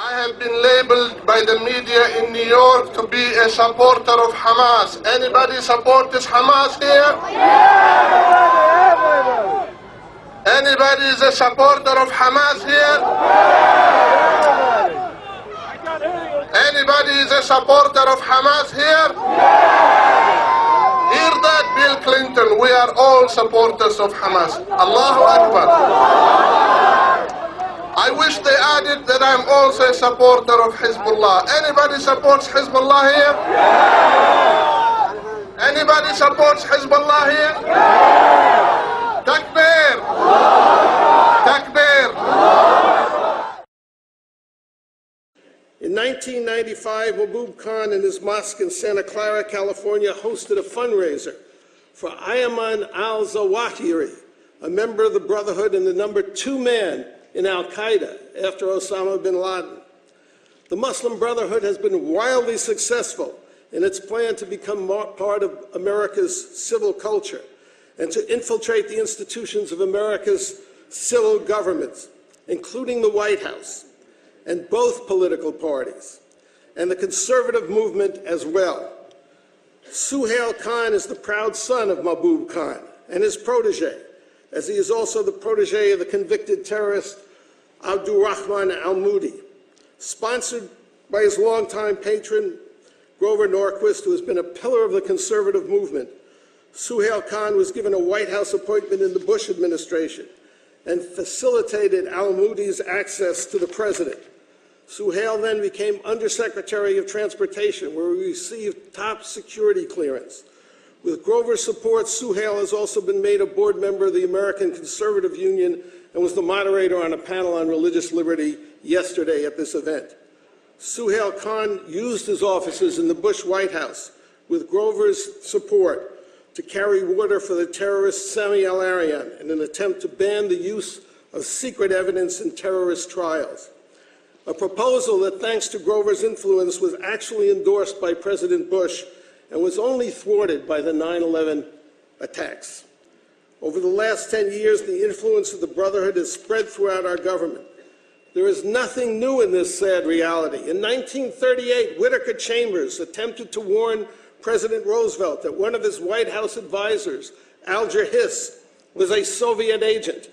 I have been labeled by the media in New York to be a supporter of Hamas. Anybody support this Hamas here? Anybody is a supporter of Hamas here? Anybody is a supporter of Hamas here? Hear that, Bill Clinton? We are all supporters of Hamas. Allahu Akbar. I wish they added that I'm also a supporter of Hezbollah. Anybody supports Hezbollah here? Anybody supports Hezbollah here? Takbir! Takbir! In 1995, Mahbub Khan and his mosque in Santa Clara, California, hosted a fundraiser for Ayman al-Zawahiri, a member of the Brotherhood and the number 2 man in al-Qaeda after Osama bin Laden. The Muslim Brotherhood has been wildly successful in its plan to become part of America's civil culture and to infiltrate the institutions of America's civil governments, including the White House, and both political parties, and the conservative movement as well. Suhail Khan is the proud son of Mahbub Khan and his protege, as he is also the protege of the convicted terrorist Abdurrahman al-Moudi. Sponsored by his longtime patron, Grover Norquist, who has been a pillar of the conservative movement, Suhail Khan was given a White House appointment in the Bush administration and facilitated al-Moudi's access to the president. Suhail then became Undersecretary of Transportation, where he received top security clearance. With Grover's support, Suhail has also been made a board member of the American Conservative Union and was the moderator on a panel on religious liberty yesterday at this event. Suhail Khan used his offices in the Bush White House with Grover's support to carry water for the terrorist Sami al-Arian in an attempt to ban the use of secret evidence in terrorist trials. A proposal that, thanks to Grover's influence, was actually endorsed by President Bush and was only thwarted by the 9/11 attacks. Over the last 10 years, the influence of the Brotherhood has spread throughout our government. There is nothing new in this sad reality. In 1938, Whittaker Chambers attempted to warn President Roosevelt that one of his White House advisors, Alger Hiss, was a Soviet agent.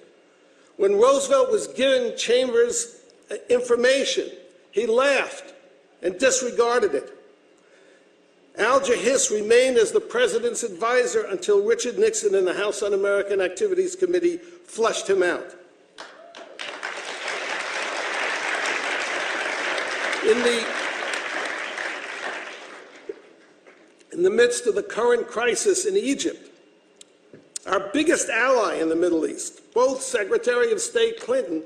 When Roosevelt was giving Chambers information, he laughed and disregarded it. Alger Hiss remained as the president's advisor until Richard Nixon and the House Un-American Activities Committee flushed him out. In the midst of the current crisis in Egypt, our biggest ally in the Middle East, both Secretary of State Clinton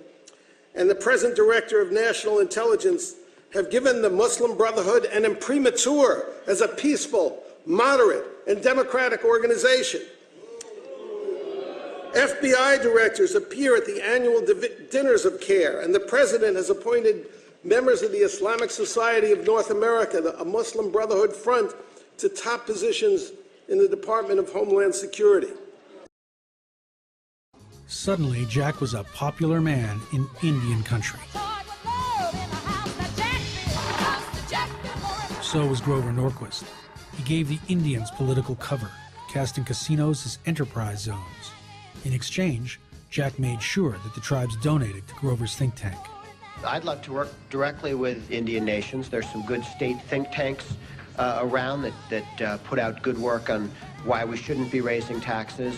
and the present Director of National Intelligence have given the Muslim Brotherhood an imprimatur as a peaceful, moderate, and democratic organization. FBI directors appear at the annual dinners of CARE, and the President has appointed members of the Islamic Society of North America, a Muslim Brotherhood front, to top positions in the Department of Homeland Security. Suddenly, Jack was a popular man in Indian country. So was Grover Norquist. He gave the Indians political cover, casting casinos as enterprise zones. In exchange, Jack made sure that the tribes donated to Grover's think tank. I'd love to work directly with Indian nations. There's some good state think tanks around that put out good work on why we shouldn't be raising taxes.